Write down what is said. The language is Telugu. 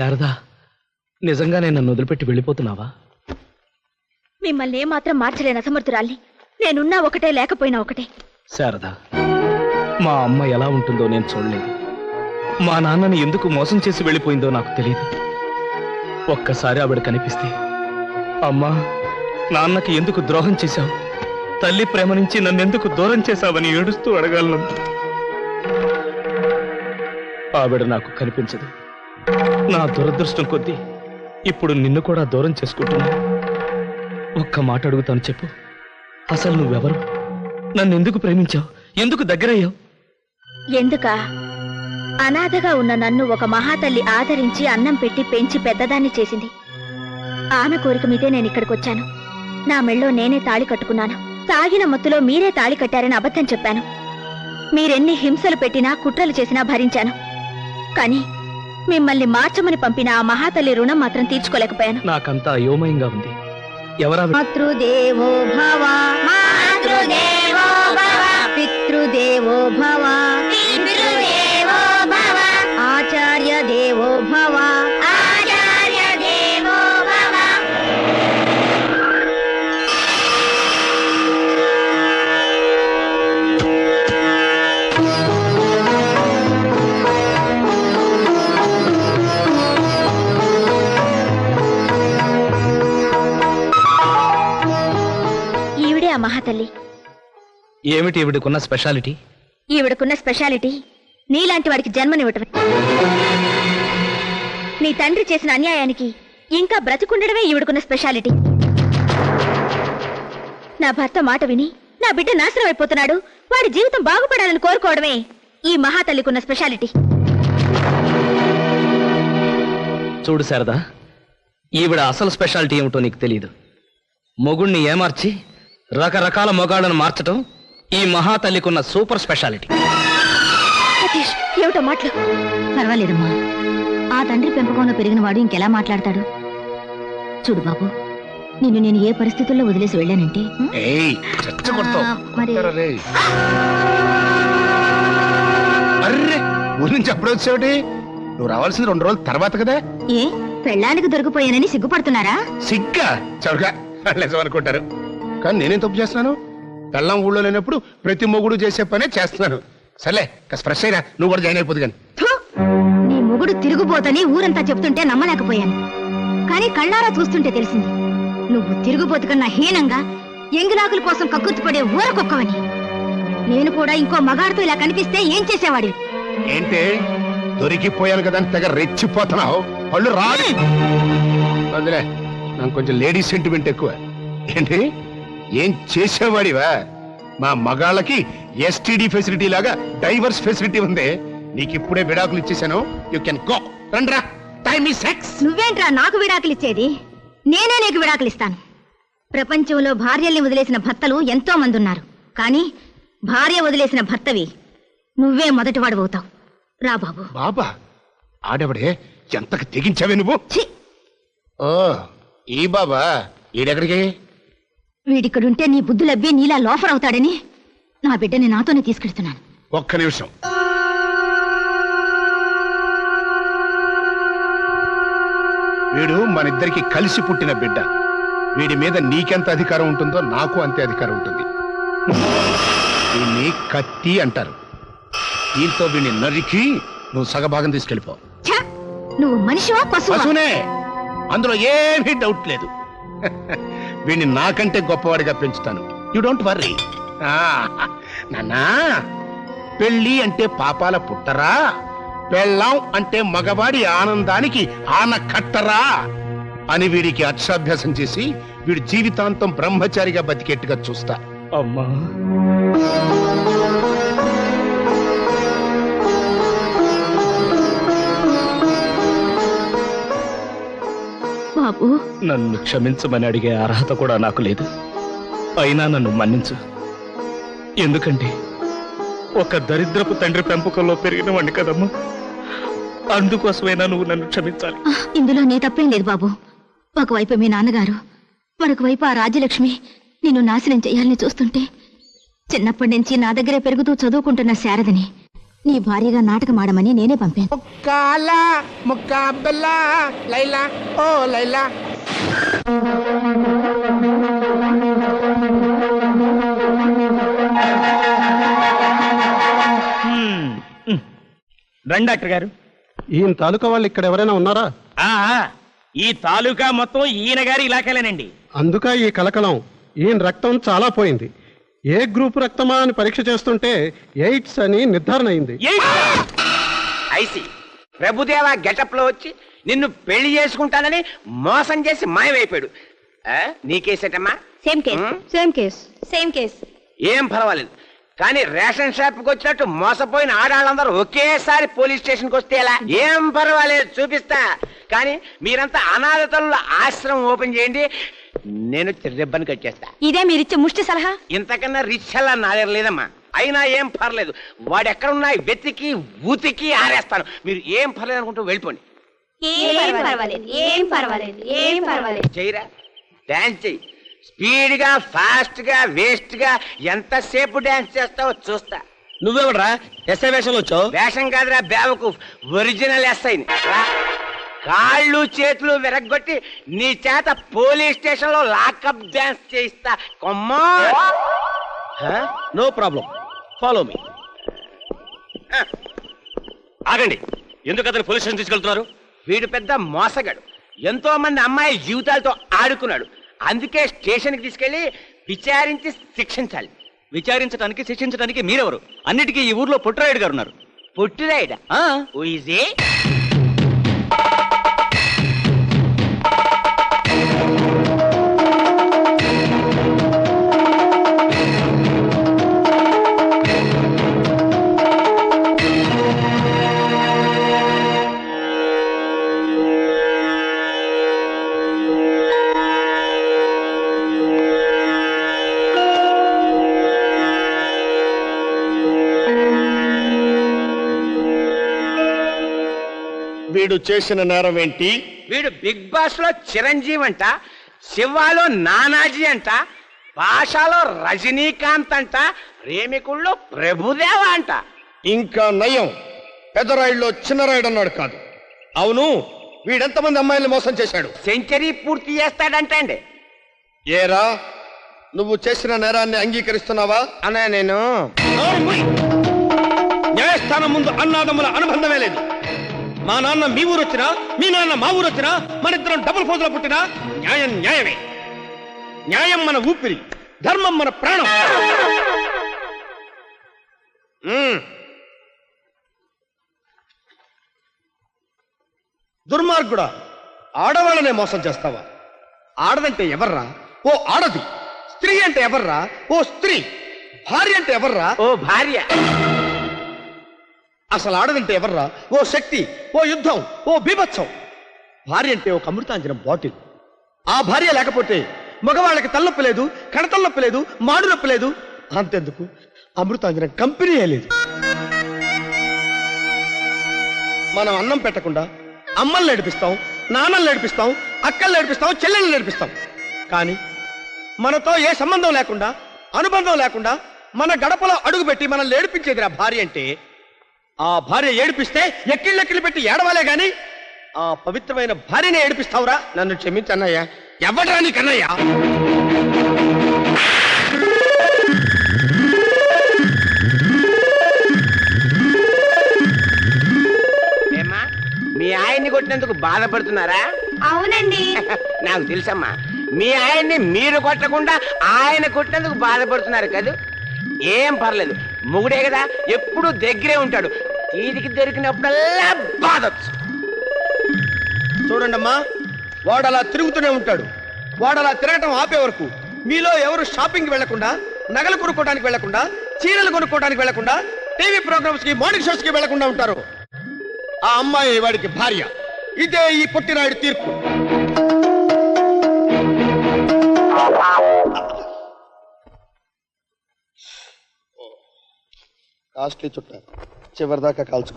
శారదా, నిజంగానే నన్ను వదిలిపెట్టి వెళ్ళిపోతున్నావా? మిమ్మల్ని ఏమాత్రం మార్చలేని అసమర్థురాల్ని. నేనున్నా ఒకటే, లేకపోయినా ఒకటే. శారదా, మా అమ్మ ఎలా ఉంటుందో నేను చూడలేదు. మా నాన్నని ఎందుకు మోసం చేసి వెళ్ళిపోయిందో నాకు తెలియదు. ఒక్కసారి ఆవిడ కనిపిస్తే, అమ్మా, నాన్నకి ఎందుకు ద్రోహం చేశావు, తల్లి ప్రేమ నుంచి నన్నెందుకు దూరం చేశావని ఏడుస్తూ అడగాలను. ఆవిడ నాకు కనిపించదు. నా దురదృష్టం కొద్దీ ఇప్పుడు నిన్ను కూడా దూరం చేసుకుంటున్నా. ఒక్క మాట అడుగుతాను, చెప్పు. అసలు నువ్వెవరు? నన్ను ఎందుకు ప్రేమించావు? ఎందుకు దగ్గరయ్యావు? ఎందుక? అనాథగా ఉన్న నన్ను ఒక మహాతల్లి ఆదరించి అన్నం పెట్టి పెంచి పెద్దదాన్ని చేసింది. ఆమె కోరిక మీదే నేను ఇక్కడికి వచ్చాను. నా మెళ్ళో నేనే తాళి కట్టుకున్నాను. తాగిన మత్తులో మీరే తాళి కట్టారని అబద్ధం చెప్పాను. మీరెన్ని హింసలు పెట్టినా, కుట్రలు చేసినా భరించాను. కానీ మిమ్మల్ని మార్చమని పంపిన ఆ మహాతల్లి రుణం మాత్రం తీర్చుకోలేకపోయాను. నాకంతా అయోమయంగా ఉంది. ఎవరా? మాతృదేవో భవ, మాతృదేవో భవ, పితృదేవో భవ, పితృదేవో భవ, ఆచార్య దేవో భవ, ఆచార్య దేవో భవ. ఈవిడే ఆ మహాతల్లి. ఏమిటి ఈవిడకున్న స్పెషాలిటీ? ఈవిడకున్న స్పెషాలిటీ నీలాంటి వాడికి జన్మనివ్వటమే. నీ తండ్రి చేసిన అన్యాయానికి ఇంకా బ్రతికుండడమే ఈవిడకున్న స్పెషాలిటీ. నా భర్త మాట విని నా బిడ్డ నాశనం అయిపోతున్నాడు, వాడి జీవితం బాగుపడాలని కోరుకోవడమే ఈ మహాతల్లికున్న స్పెషాలిటీ. చూడు శారదా, ఈవిడ అసలు స్పెషాలిటీ ఏమిటో నీకు తెలియదు. మొగుణ్ణి ఏమార్చి రకరకాల మొగాళ్ళను మార్చటం ఈ మహాతల్లికున్న సూపర్ స్పెషాలిటీ. సతీష్, ఏమిటో మాటలు? పర్వాలేదమ్మా, ఆ తండ్రి పెంపకంలో పెరిగిన వాడు ఇంకెలా మాట్లాడతాడు? చూడు బాబు, నిన్ను నేను ఏ పరిస్థితుల్లో వదిలేసి వెళ్ళానంటే మరి ఊరి నుంచి అప్పుడు వచ్చావుటి? నువ్వు రావాల్సింది 2 రోజుల తర్వాత కదా. ఏ పెళ్ళానికి దొరికిపోయానని సిగ్గుపడుతున్నారా? సిగ్గా చౌకగా అనుకుంటారు. కానీ నేనేం తప్పు చేస్తున్నాను? పెళ్ళం ఊళ్ళో లేనప్పుడు ప్రతి మొగుడు చేసే పనే చేస్తున్నాను. సర్లే, కాస్త ఫ్రెష్ అయినా నువ్వు కూడా జాయిన్ అయిపోదు. కానీ నీ మొగుడు తిరుగుబోతని ఊరంతా చెప్తుంటే నమ్మలేకపోయాను. కానీ కళ్ళారా చూస్తుంటే తెలిసింది నువ్వు తిరుగుబోతు కన్నా హీనంగా ఎంగిలాకుల కోసం కక్కుర్తిపడే ఊరకొక్కవని. నేను కూడా ఇంకో మగాడితో ఇలా కనిపిస్తే ఏం చేసేవాడి? ఏంటి దొరికిపోయాను కదా అని తెగ రెచ్చిపోతున్నావు? వాళ్ళు రాడు. అందులే నాకు కొంచెం లేడీస్ సెంటిమెంట్ ఎక్కువ. ఏంటి ఏం చేసేవాడివా? మా మగాళ్ళకి ఎస్టీడీ ఫెసిలిటీ లాగా డైవర్స్ ఫెసిలిటీ ఉంది. నీకు ఇప్పుడే విడాకులు ఇచ్చేసాను. You can go. రండ్రా, టైమ్ ఈజ్ సెక్స్. నువ్వేంట్రా నాకు విడాకులు ఇచ్చేది? నేనే నీకు విడాకులు ఇస్తాను. ప్రపంచంలో భార్యల్ని వదిలేసిన భర్తలు ఎంతో మంది ఉన్నారు. కానీ భార్య వదిలేసిన భర్తవి నువ్వే మొదటివాడు అవుతావు. రా బాబు. బాబా ఆడవిడే ఎంతకు తెగించావే నువ్వు? ఓ ఈ బాబా ఈడెక్కడికి? వీడిక్కడుంటే నీ బుద్ధులబ్బి నీలా లోఫర్ అవుతాడని నా బిడ్డని నాతోనే తీసుకెళ్తున్నాను. ఒక్క నిమిషం. వీడు మనిద్దరికి కలిసి పుట్టిన బిడ్డ. వీడి మీద నీకెంత అధికారం ఉంటుందో నాకు అంతే అధికారం ఉంటుంది. దీన్ని కత్తి అంటారు. దీంతో వీడిని నరికి నువ్వు సగభాగం తీసుకెళ్ళిపో. నువ్వు మనిషివా పశువునే, అందులో ఏమీ డౌట్ లేదు. వీడిని నాకంటే గొప్పవాడిగా పెంచుతాను. You don't worry. నాన్నా, పెళ్ళి అంటే పాపాల పుట్టరా, పెళ్ళాం అంటే మగవాడి ఆనందానికి ఆన కట్టరా అని వీడికి అక్షరాభ్యాసం చేసి వీడి జీవితాంతం బ్రహ్మచారిగా బతికేట్టుగా చూస్తా. అమ్మా, బాబు, నన్ను క్షమించమని అడిగే అర్హత కూడా నాకు లేదు. అయినా నన్ను మన్నించు. ఎందుకంటే ఒక దరిద్రపు తండ్రి పెంపకంలో పెరిగిన వాడిని కదమ్మా. అందుకోసమైనా నువ్వు నన్ను క్షమించాలి. ఇందులో నీ తప్పేం లేదు బాబు. ఒకవైపు మీ నాన్నగారు, మరొక వైపు ఆ రాజ్యలక్ష్మి నిన్ను నాశనం చేయాలని చూస్తుంటే చిన్నప్పటి నుంచి నా దగ్గరే పెరుగుతూ చదువుకుంటున్న శారదని నీ భార్యగా నాటకం ఆడమని నేనే పంపాను. ముక్కాల ముక్కాబెల్ల లైలా ఓ లైలా. రండి డాక్టర్ గారు. ఈయన తాలూకా వాళ్ళు ఇక్కడ ఎవరైనా ఉన్నారా? ఈ తాలూకా మొత్తం ఈయన గారి ఇలాకాలేనండి. అందుక ఈ కలకలం. ఈయన రక్తం చాలా పోయింది. ఏ గ్రూప్ రక్తమా అని పరీక్ష చేస్తుంటే ఎయిడ్స్ అని నిర్ధారణ అయింది. ఐసి ప్రభుదేవ గెటప్ లో వచ్చి నిన్ను పెళ్లి చేసుకుంటానని మోసం చేసి మాయమైపోయాడు. నీ కేసేటమ్మా? Same case, same case, same case. ఏం పర్వాలేదు, కానీ రేషన్ షాప్కి వచ్చినట్టు మోసపోయిన ఆడాళ్ళందరూ ఒకేసారి పోలీస్ స్టేషన్కి వస్తే ఎలా? ఏం పర్వాలేదు, చూపిస్తా. కానీ మీరంతా అనాథతల ఆశ్రమం ఓపెన్ చేయండి, నేను రిబ్బన్ కట్ చేస్తా. ఇదే మీరిచ్చే ముష్టి సలహా? ఇంతకన్నా రిచ్ అలా నా దగ్గర లేదమ్మా. అయినా ఏం పర్లేదు, వాడు ఎక్కడున్నా వెతికి ఊతికి ఆరేస్తాను. మీరు ఏం పర్లేదు అనుకుంటూ వెళ్ళిపోండి. చెయ్యరా, డాన్స్ చెయ్యి. స్పీడ్ గా, ఫాస్ట్ గా, వేస్ట్ గా ఎంతసేపు డాన్స్ చేస్తావో చూస్తా. నువ్వెవడరా ఎస్ఐ వేషంలో వచ్చావు? వేషం కాదురా బ్యావకు, ఒరిజినల్ ఎస్ఐని. కాళ్ళు చేతులు విరగ్గొట్టి నీ చేత పోలీస్ స్టేషన్ లో లాకప్ డాన్స్ చేయిస్తా. కొమ్మా, నో ప్రాబ్లం, ఫాలో మీ. ఆగండి, ఎందుకు అతను పోలీస్ స్టేషన్ తీసుకెళ్తున్నారు? వీడు పెద్ద మోసగాడు, ఎంతో మంది అమ్మాయి జీవితాలతో ఆడుకున్నాడు. అందుకే స్టేషన్ కి తీసుకెళ్లి విచారించి శిక్షించాలి. విచారించడానికి శిక్షించడానికి మీరెవరు? అన్నిటికీ ఈ ఊర్లో పుట్టరాయుడు గారు ఉన్నారు. పొట్టిరాయుడా? ఊజే వీడు చేసిన నేరం ఏంటి? వీడు బిగ్ బాస్ లో చిరంజీవి అంట, శివాలో నానాజీ అంట, భాషలో రజనీకాంత్ అంట, రేమికుల్లో ప్రభుదేవ అంట. ఇంకా నయం, పెద్దరాయుడులో చిన్నరాయుడు అన్నాడు కాదు. అవును, వీడెంతమంది అమ్మాయిల్ని మోసం చేశాడు? సెంచరీ పూర్తి చేస్తాడంట అండి. ఏరా, నువ్వు చేసిన నేరాన్ని అంగీకరిస్తున్నావా? అన్నా నేను న్యాయస్థానం ముందు అన్నాదమ్ముల అనుబంధమే లేదు. మా నాన్న మీ ఊరు వచ్చినా, మీ నాన్న మా ఊరు వచ్చినా, మన ఇద్దరం డబుల్ ఫోజులో పుట్టినా న్యాయం న్యాయమే. న్యాయం మన ఊపిరి, ధర్మం మన ప్రాణం. దుర్మార్గుడా, ఆడవాళ్ళనే మోసం చేస్తావా? ఆడదంటే ఎవర్రా? ఓ ఆడది. స్త్రీ అంటే ఎవర్రా? ఓ స్త్రీ. భార్య అంటే ఎవర్రా? ఓ భార్య. అసలు ఆడదంటే ఎవర్రా? ఓ శక్తి, ఓ యుద్ధం, ఓ బీభత్సం. భార్య అంటే ఒక అమృతాంజనం బాటిల్. ఆ భార్య లేకపోతే మగవాళ్ళకి తలనొప్పి లేదు, కణతలనొప్పి లేదు, మాడు నొప్పి లేదు. అంతెందుకు, అమృతాంజనం కంపెనీయే లేదు. మనం అన్నం పెట్టకుండా అమ్మల్ని నడిపిస్తాం, నాన్నల్ని నడిపిస్తాం, అక్కల్ని నడిపిస్తాం, చెల్లెల్ని నడిపిస్తాం. కానీ మనతో ఏ సంబంధం లేకుండా, అనుబంధం లేకుండా మన గడపలో అడుగుపెట్టి మనల్ని ఏడిపించేది ఆ భార్య అంటే. ఆ భార్య ఏడిపిస్తే ఎక్కిళ్ళెక్కిళ్ళు పెట్టి ఏడవాలే గాని ఆ పవిత్రమైన భార్యనే ఏడిపిస్తావురా? నన్ను క్షమించన్నయ్యా. ఎవడ్రా నీ కన్నయ్యా? ఏమ్మా, మీ ఆయన్ని కొట్టినందుకు బాధపడుతున్నారా? అవునండి. నాకు తెలుసమ్మా, మీ ఆయన్ని మీరు కొట్టకుండా ఆయన కొట్టినందుకు బాధపడుతున్నారు కదా. ఏం పర్లేదు, మొగుడే కదా, ఎప్పుడు దగ్గరే ఉంటాడు. తీరికి దొరికినప్పుడల్లా బాధొచ్చు. చూడండమ్మా, వాడలా తిరుగుతూనే ఉంటాడు. వాడలా తిరగటం ఆపే వరకు మీలో ఎవరు షాపింగ్ వెళ్లకుండా, నగలు కొనుక్కోవడానికి వెళ్లకుండా, చీరలు కొనుక్కోవడానికి వెళ్లకుండా, టీవీ ప్రోగ్రామ్స్ కి, మార్నింగ్ షోస్ కి వెళ్లకుండా ఉంటారు. ఆ అమ్మాయి వాడికి భార్య. ఇదే ఈ పొట్టినాయుడు తీర్పు. కాస్ట్లీ చుట్ట చివరిదాకా కాల్చుకో.